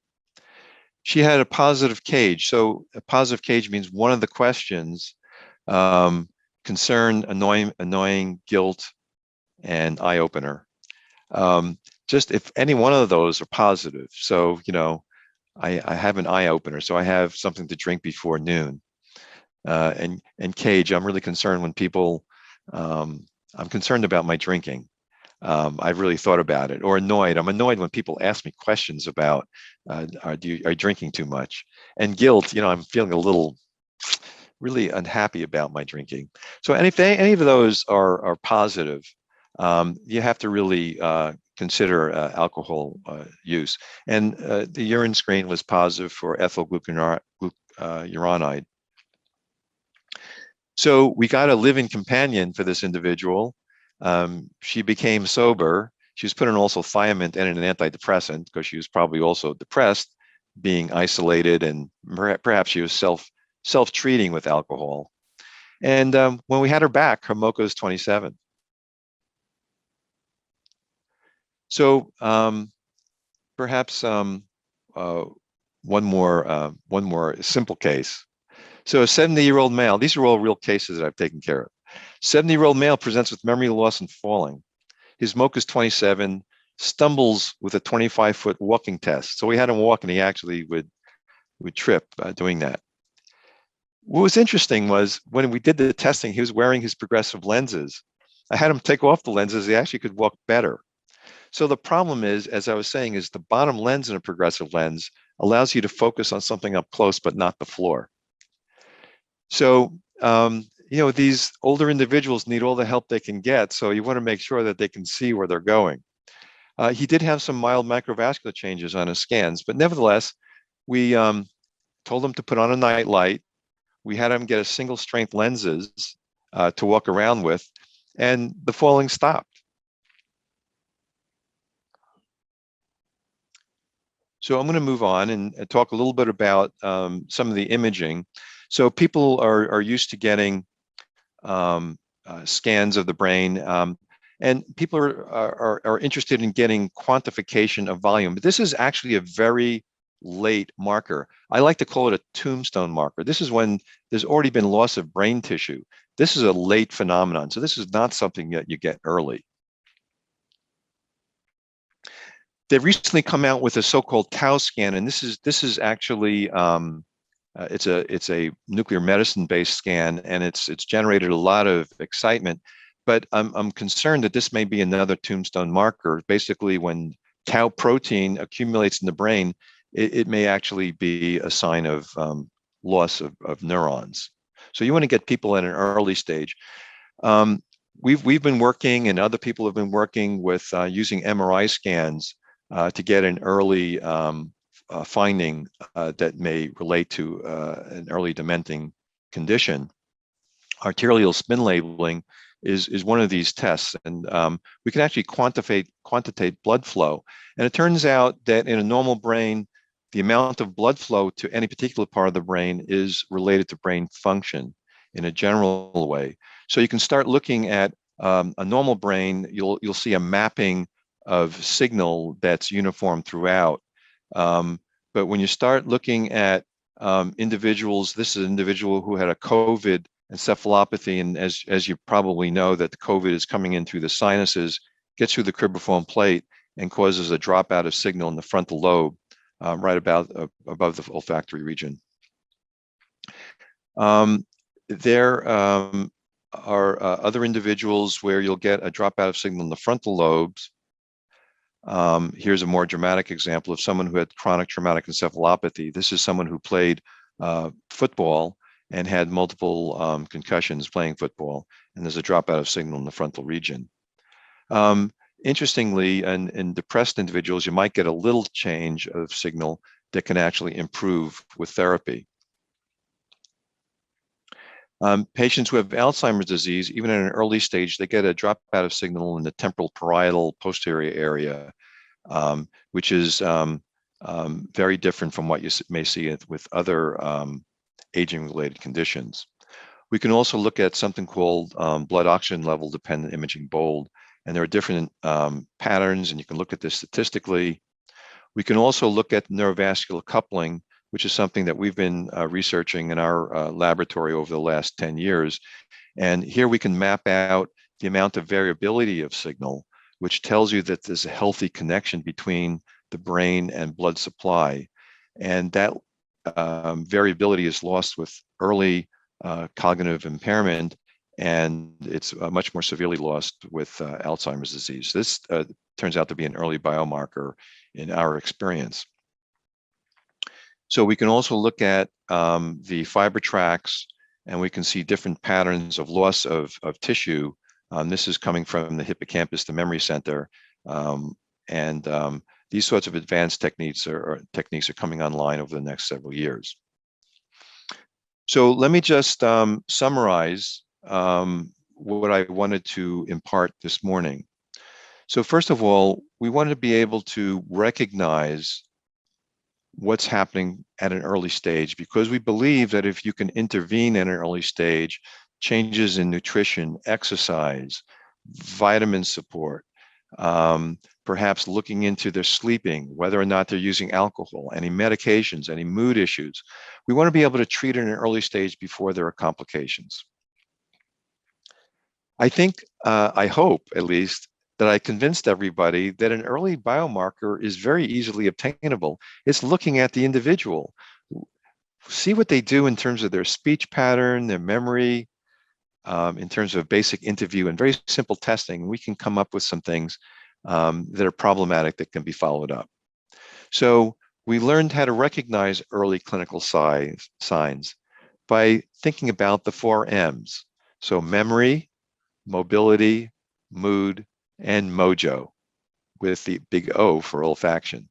B: She had a positive CAGE. So a positive CAGE means one of the questions, concern, annoying, guilt, and eye opener. Just if any one of those are positive. So, you know, I have an eye opener, so I have something to drink before noon. And CAGE, I'm really concerned when people, I'm concerned about my drinking. I've really thought about it. Or annoyed. I'm annoyed when people ask me questions about, are you drinking too much? And guilt, you know, I'm feeling a little really unhappy about my drinking. So if any of those are positive, you have to really consider alcohol use. And the urine screen was positive for ethyl glucuronide. So we got a live-in companion for this individual. She became sober. She was put on also thiamine and an antidepressant because she was probably also depressed, being isolated, and perhaps she was self-treating with alcohol. And when we had her back, her MoCA was 27. So perhaps one more simple case. So a 70-year-old male, these are all real cases that I've taken care of. 70-year-old male presents with memory loss and falling. His MoCA is 27, stumbles with a 25-foot walking test. So we had him walk and he actually would trip doing that. What was interesting was when we did the testing, he was wearing his progressive lenses. I had him take off the lenses. He actually could walk better. So the problem is, as I was saying, is the bottom lens in a progressive lens allows you to focus on something up close, but not the floor. So, you know, these older individuals need all the help they can get. So you want to make sure that they can see where they're going. He did have some mild microvascular changes on his scans, but nevertheless, we told him to put on a night light. We had him get a single strength lenses to walk around with, and the falling stopped. So I'm going to move on and talk a little bit about some of the imaging. So people are used to getting scans of the brain, and people are interested in getting quantification of volume. But this is actually a very late marker. I like to call it a tombstone marker. This is when there's already been loss of brain tissue. This is a late phenomenon. So this is not something that you get early. They've recently come out with a so-called tau scan, and this is actually it's a nuclear medicine-based scan, and it's generated a lot of excitement. but I'm concerned that this may be another tombstone marker. Basically, when tau protein accumulates in the brain, it may actually be a sign of loss of neurons. So you want to get people at an early stage. We've been working, and other people have been working with using MRI scans to get an early finding that may relate to an early dementing condition. Arterial spin labeling is one of these tests, and we can actually quantitate blood flow. And it turns out that in a normal brain, the amount of blood flow to any particular part of the brain is related to brain function in a general way. So you can start looking at a normal brain. You'll see a mapping of signal that's uniform throughout. But when you start looking at individuals, this is an individual who had a COVID encephalopathy, and as you probably know, that the COVID is coming in through the sinuses, gets through the cribriform plate, and causes a dropout of signal in the frontal lobe, right about above the olfactory region. There are other individuals where you'll get a dropout of signal in the frontal lobes. Here's a more dramatic example of someone who had chronic traumatic encephalopathy. This is someone who played football and had multiple concussions playing football, and there's a dropout of signal in the frontal region. Interestingly, in depressed individuals, you might get a little change of signal that can actually improve with therapy. Patients who have Alzheimer's disease, even at an early stage, they get a dropout of signal in the temporal parietal posterior area, which is very different from what you may see with other aging-related conditions. We can also look at something called blood oxygen level dependent imaging BOLD, and there are different patterns, and you can look at this statistically. We can also look at neurovascular coupling, which is something that we've been researching in our laboratory over the last 10 years. And here we can map out the amount of variability of signal, which tells you that there's a healthy connection between the brain and blood supply. And that variability is lost with early cognitive impairment, and it's much more severely lost with Alzheimer's disease. This turns out to be an early biomarker in our experience. So we can also look at the fiber tracts, and we can see different patterns of loss of tissue. This is coming from the hippocampus, the memory center. These sorts of advanced techniques are coming online over the next several years. So let me just summarize what I wanted to impart this morning. So first of all, we want to be able to recognize what's happening at an early stage, because we believe that if you can intervene at an early stage, changes in nutrition, exercise, vitamin support, perhaps looking into their sleeping, whether or not they're using alcohol, any medications, any mood issues. We want to be able to treat it in an early stage before there are complications. I think, I hope at least, that I convinced everybody that an early biomarker is very easily obtainable. It's looking at the individual. See what they do in terms of their speech pattern, their memory, in terms of basic interview and very simple testing. We can come up with some things that are problematic that can be followed up. So we learned how to recognize early clinical signs by thinking about the 4 M's. So memory, mobility, mood, and Mojo, with the big O for olfaction.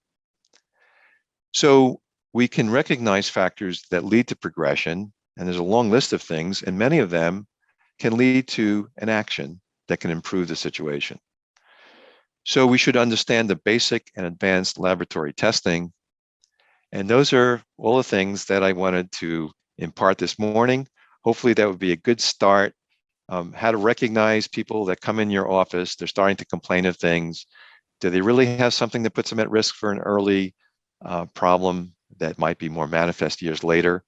B: So we can recognize factors that lead to progression, and there's a long list of things, and many of them can lead to an action that can improve the situation. So we should understand the basic and advanced laboratory testing, and those are all the things that I wanted to impart this morning. Hopefully that would be a good start. How to recognize people that come in your office, they're starting to complain of things. Do they really have something that puts them at risk for an early problem that might be more manifest years later?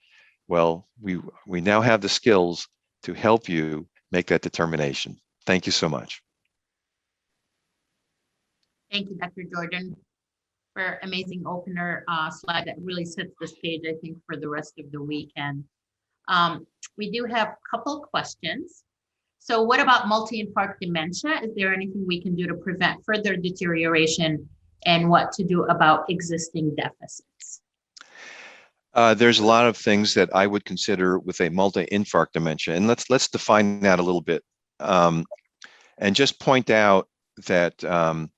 B: Well, we now have the skills to help you make that determination. Thank you so much.
A: Thank you, Dr. Jordan, for amazing opener slide that really sets the stage, I think, for the rest of the weekend. We do have a couple questions. So what about multi-infarct dementia? Is there anything we can do to prevent further deterioration, and what to do about existing deficits?
B: There's a lot of things that I would consider with a multi-infarct dementia, and let's define that a little bit, and just point out that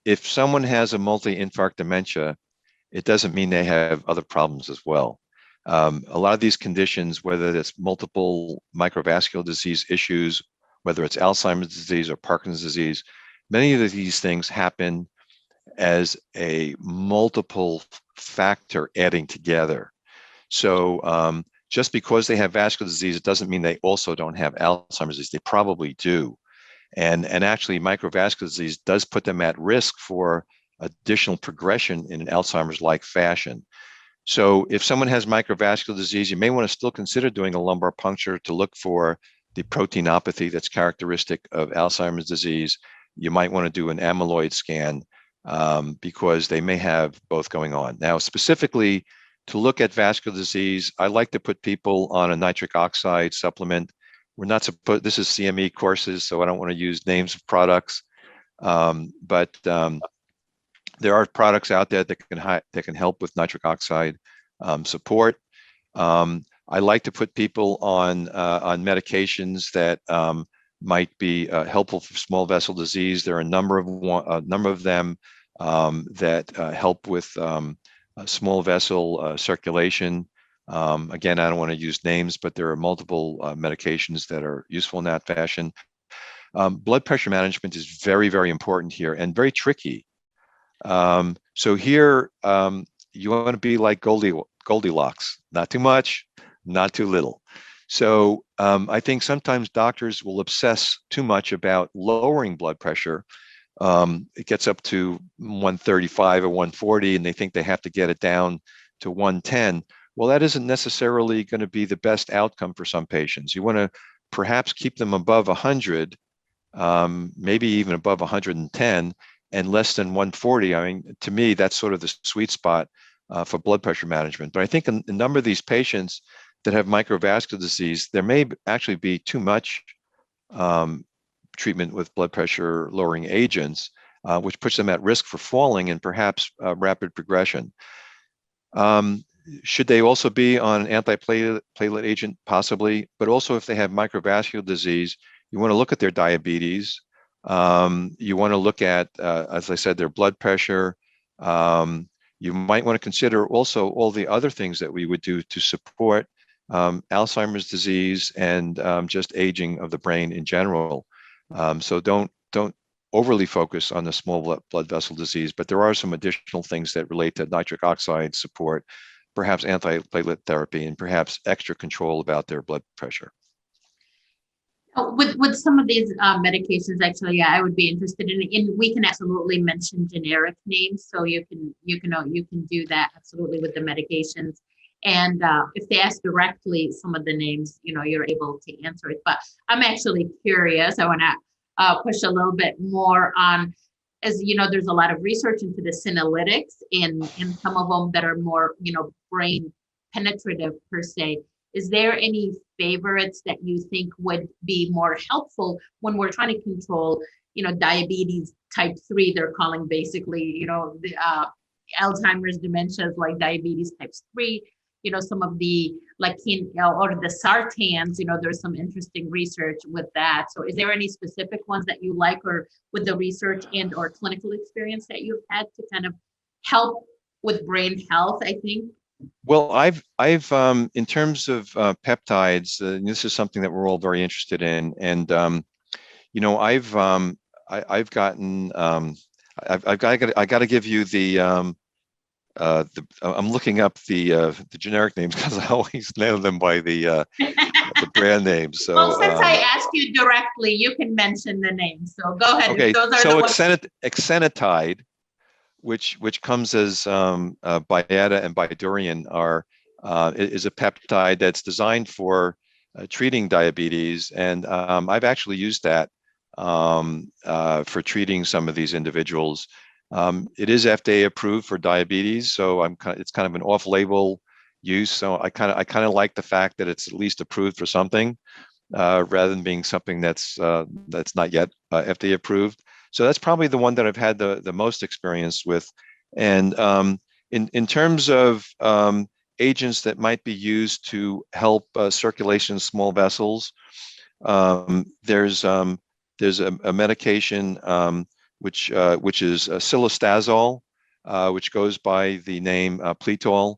B: if someone has a multi-infarct dementia, it doesn't mean they have other problems as well. A lot of these conditions, whether it's multiple microvascular disease issues, whether it's Alzheimer's disease or Parkinson's disease, many of these things happen as a multiple factor adding together. So just because they have vascular disease, it doesn't mean they also don't have Alzheimer's disease. They probably do. And actually, microvascular disease does put them at risk for additional progression in an Alzheimer's-like fashion. So if someone has microvascular disease, you may want to still consider doing a lumbar puncture to look for the proteinopathy that's characteristic of Alzheimer's disease. You might want to do an amyloid scan because they may have both going on. Now, specifically to look at vascular disease, I like to put people on a nitric oxide supplement. We're not supposed, this is CME courses, so I don't want to use names of products, but there are products out there that can help with nitric oxide support. I like to put people on medications that might be helpful for small vessel disease. There are a number of them that help with small vessel circulation. Again, I don't want to use names, but there are multiple medications that are useful in that fashion. Blood pressure management is very, very important here and very tricky. So here, you want to be like Goldilocks, not too much, not too little. So I think sometimes doctors will obsess too much about lowering blood pressure. It gets up to 135 or 140, and they think they have to get it down to 110. Well, that isn't necessarily going to be the best outcome for some patients. You want to perhaps keep them above 100, maybe even above 110, and less than 140. I mean, to me, that's sort of the sweet spot for blood pressure management. But I think a number of these patients that have microvascular disease, there may actually be too much treatment with blood pressure lowering agents, which puts them at risk for falling and perhaps rapid progression. Should they also be on an antiplatelet agent? Possibly, but also if they have microvascular disease, you want to look at their diabetes. You want to look at, as I said, their blood pressure. You might want to consider also all the other things that we would do to support Alzheimer's disease and just aging of the brain in general. So don't overly focus on the small blood vessel disease, but there are some additional things that relate to nitric oxide support, perhaps antiplatelet therapy, and perhaps extra control about their blood pressure.
A: With some of these medications, actually, yeah, I would be interested in. We can absolutely mention generic names, so you can do that absolutely with the medications. And if they ask directly some of the names, you're able to answer it. But I'm actually curious. I want to push a little bit more on, as you know, there's a lot of research into the senolytics in some of them that are more, brain penetrative per se. Is there any favorites that you think would be more helpful when we're trying to control, diabetes type 3, they're calling basically, the Alzheimer's dementias like diabetes type 3, some of the or the sartans, there's some interesting research with that. So is there any specific ones that you like, or with the research and or clinical experience that you've had to kind of help with brain health, I think?
B: Well, I've in terms of peptides, this is something that we're all very interested in, and I've gotten I got to give you the I'm looking up the generic names because I always nail them by the brand names. So
A: well, since I asked you directly, you can mention the names. So go ahead.
B: Okay,
A: Those are
B: so exenatide, which comes as Byetta and Bydureon, is a peptide that's designed for treating diabetes, and I've actually used that for treating some of these individuals. It is FDA approved for diabetes, so it's kind of an off-label use. So I kind of like the fact that it's at least approved for something. rather than being something that's not yet FDA approved. So that's probably the one that I've had the most experience with. And in terms of agents that might be used to help circulation in small vessels, there's a medication which is silostazole, which goes by the name Pletol.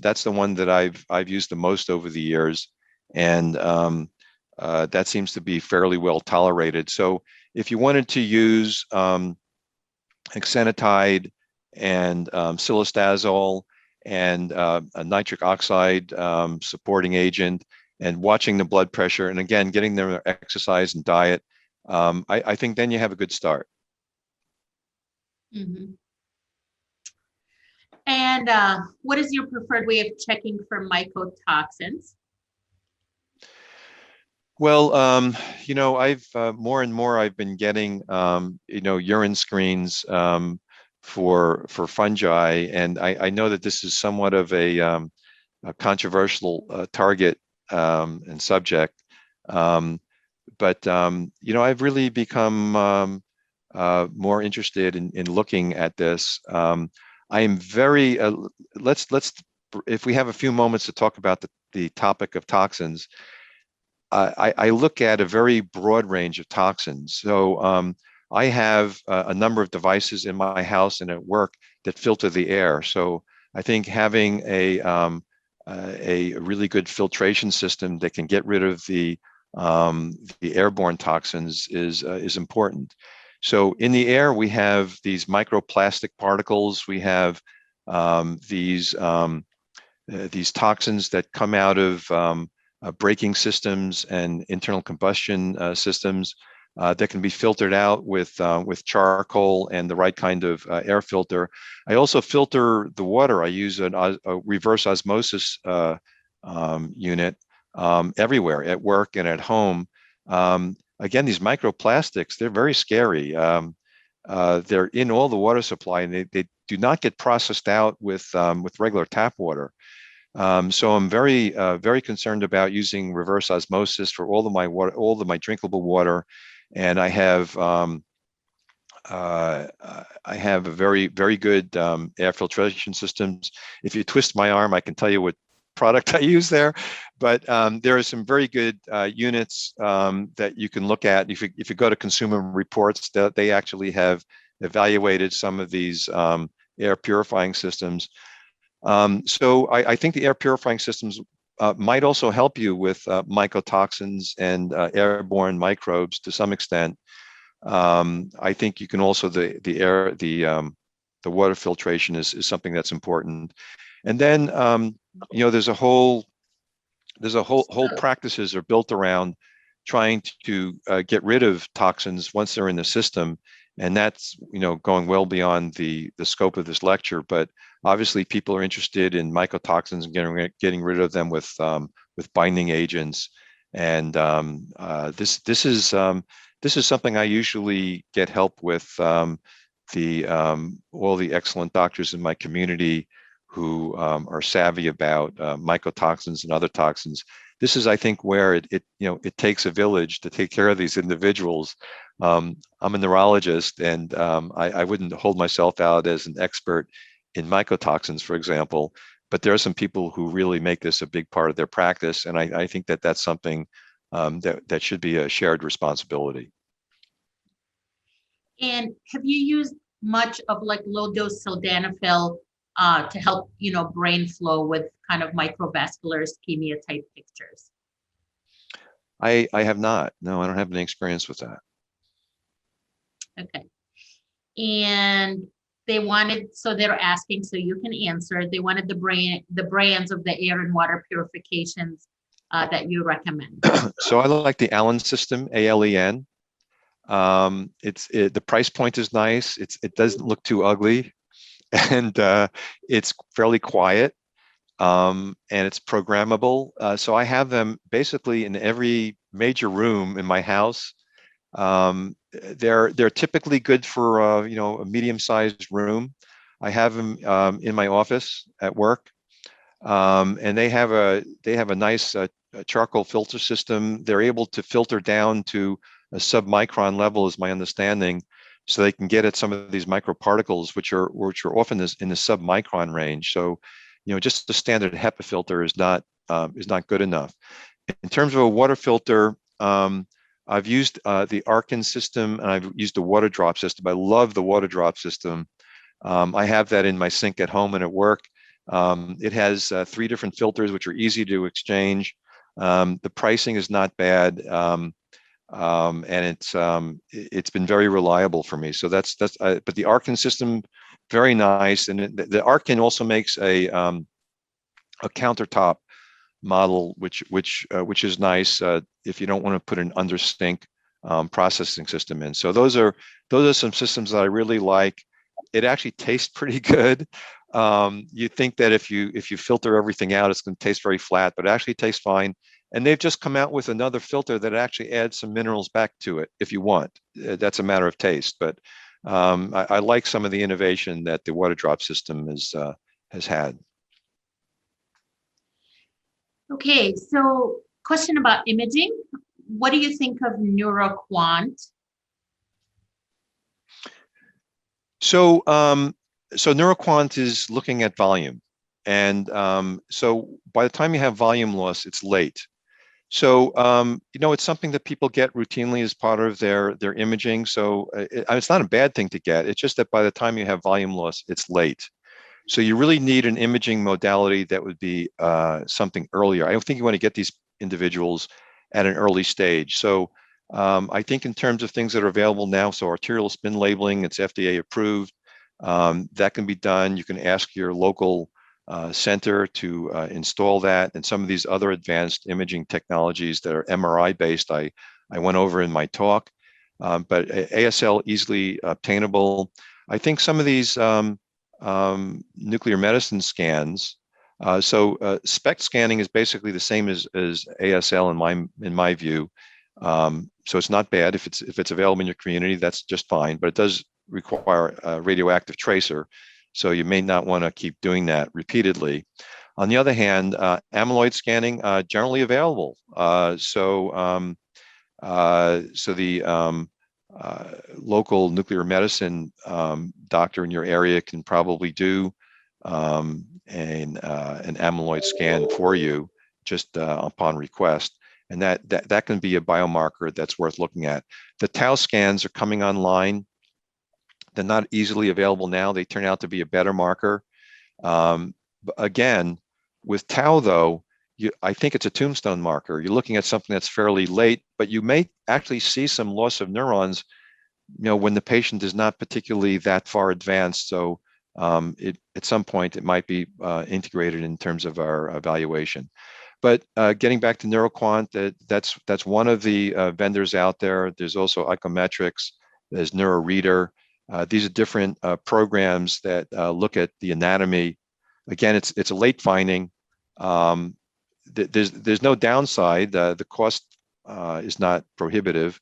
B: That's the one that I've used the most over the years, and that seems to be fairly well tolerated. So if you wanted to use exenatide and silostazole and a nitric oxide supporting agent, and watching the blood pressure, and again, getting their exercise and diet, I think then you have a good start.
A: Mm-hmm. And what is your preferred way of checking for mycotoxins?
B: Well, I've more and more I've been getting, urine screens for fungi, and I know that this is somewhat of a controversial target and subject, but I've really become more interested in looking at this. I am very let's if we have a few moments to talk about the topic of toxins. I look at a very broad range of toxins. So I have a number of devices in my house and at work that filter the air. So I think having a really good filtration system that can get rid of the airborne toxins is important. So in the air, we have these microplastic particles. We have these toxins that come out of braking systems and internal combustion systems that can be filtered out with charcoal and the right kind of air filter. I also filter the water. I use a reverse osmosis unit everywhere, at work and at home. Again, these microplastics, they're very scary. They're in all the water supply, and they do not get processed out with regular tap water. So I'm very concerned about using reverse osmosis for all of my water, all of my drinkable water, and I have a very good air filtration systems. If you twist my arm, I can tell you what product I use there, but there are some very good units that you can look at. If you go to Consumer Reports, they actually have evaluated some of these air purifying systems. So I think the air purifying systems might also help you with mycotoxins and airborne microbes to some extent. I think you can also the water filtration is something that's important. And then there's a whole practices are built around trying to get rid of toxins once they're in the system. And that's, going well beyond the scope of this lecture, but obviously people are interested in mycotoxins and getting rid of them with binding agents. And this is something I usually get help with all the excellent doctors in my community who are savvy about mycotoxins and other toxins. This is, I think, where it takes a village to take care of these individuals. I'm a neurologist, and I wouldn't hold myself out as an expert in mycotoxins, for example, but there are some people who really make this a big part of their practice, and I think that's something that should be a shared responsibility.
A: And have you used much of like low dose sildenafil to help, brain flow with kind of microvascular ischemia type pictures?
B: I have not. No, I don't have any experience with that.
A: Okay. And they're asking, so you can answer, they wanted the brands of the air and water purifications that you recommend.
B: So I like the Allen system, ALEN. The price point is nice. It doesn't look too ugly, and it's fairly quiet, and it's programmable. So I have them basically in every major room in my house. They're typically good for a medium-sized room. I have them in my office at work, and they have a nice charcoal filter system, they're able to filter down to a submicron level, is my understanding, so they can get at some of these microparticles, which are often in the submicron range. So, just the standard HEPA filter is not good enough. In terms of a water filter, I've used the Arkin system, and I've used the water drop system. I love the water drop system. I have that in my sink at home and at work. It has 3 different filters, which are easy to exchange. The pricing is not bad, and it's been very reliable for me. So that's but the Arkin system, very nice, and the Arkin also makes a countertop model, which is nice if you don't want to put an under sink processing system in. So those are some systems that I really like. It actually tastes pretty good. You think that if you filter everything out, it's going to taste very flat, but it actually tastes fine. And they've just come out with another filter that actually adds some minerals back to it if you want. That's a matter of taste, but I like some of the innovation that the water drop system has had.
A: Okay, so question about imaging. What do you think of NeuroQuant?
B: So NeuroQuant is looking at volume, and so by the time you have volume loss, it's late. So it's something that people get routinely as part of their imaging. So it's not a bad thing to get. It's just that by the time you have volume loss, it's late. So you really need an imaging modality that would be something earlier. I don't think you want to get these individuals at an early stage. So I think in terms of things that are available now, so arterial spin labeling, it's FDA approved. That can be done. You can ask your local center to install that, and some of these other advanced imaging technologies that are MRI based, I went over in my talk, but ASL easily obtainable. I think some of these nuclear medicine scans, SPECT scanning is basically the same as ASL in my view. So it's not bad if it's available in your community, that's just fine, but it does require a radioactive tracer. So you may not want to keep doing that repeatedly. On the other hand, amyloid scanning generally available. So the local nuclear medicine doctor in your area can probably do an amyloid scan for you just upon request, and that can be a biomarker that's worth looking at. The tau scans are coming online. They're not easily available now. They turn out to be a better marker. Again, with tau though, I think it's a tombstone marker. You're looking at something that's fairly late, but you may actually see some loss of neurons, when the patient is not particularly that far advanced. So at some point it might be integrated in terms of our evaluation. But getting back to NeuroQuant, that's one of the vendors out there. There's also Icometrics, there's NeuroReader. These are different programs that look at the anatomy. Again, it's a late finding. There's no downside. The cost is not prohibitive,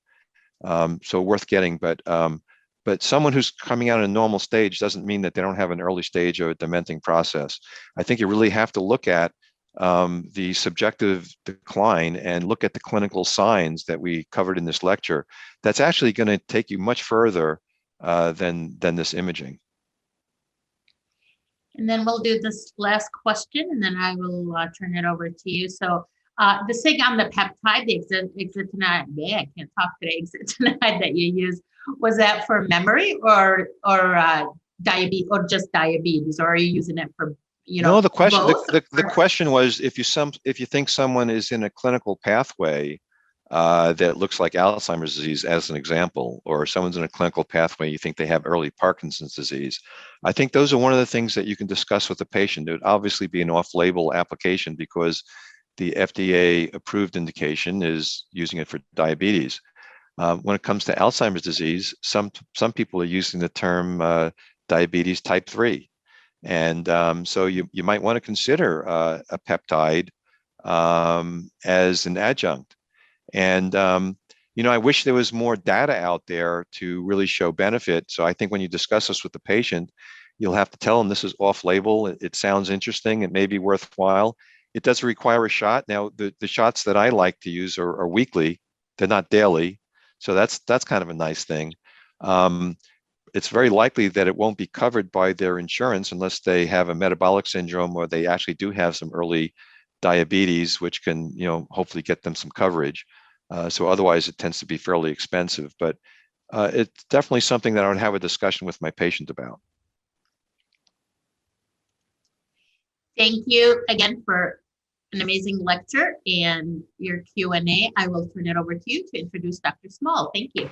B: so worth getting. But someone who's coming out in a normal stage doesn't mean that they don't have an early stage of a dementing process. I think you really have to look at the subjective decline and look at the clinical signs that we covered in this lecture. That's actually going to take you much further than this imaging.
A: And then we'll do this last question, and then I will turn it over to you. So the SIG on the peptide, the exitinide, I can't talk today, exitinide that you use, was that for memory or diabetes, or just diabetes, or are you using it for,
B: No, the question
A: both?
B: the question was if you think someone is in a clinical pathway that looks like Alzheimer's disease, as an example, or someone's in a clinical pathway, you think they have early Parkinson's disease. I think those are one of the things that you can discuss with the patient. It would obviously be an off-label application because the FDA approved indication is using it for diabetes. When it comes to Alzheimer's disease, some people are using the term diabetes type 3. And so you might want to consider a peptide as an adjunct. And, I wish there was more data out there to really show benefit. So I think when you discuss this with the patient, you'll have to tell them this is off label. It sounds interesting. It may be worthwhile. it does require a shot. Now, the shots that I like to use are weekly. They're not daily. So that's kind of a nice thing. It's very likely that it won't be covered by their insurance unless they have a metabolic syndrome or they actually do have some early diabetes, which can, hopefully get them some coverage. So otherwise, it tends to be fairly expensive. But it's definitely something that I would have a discussion with my patient about.
A: Thank you again for an amazing lecture and your Q&A. I will turn it over to you to introduce Dr. Small. Thank you.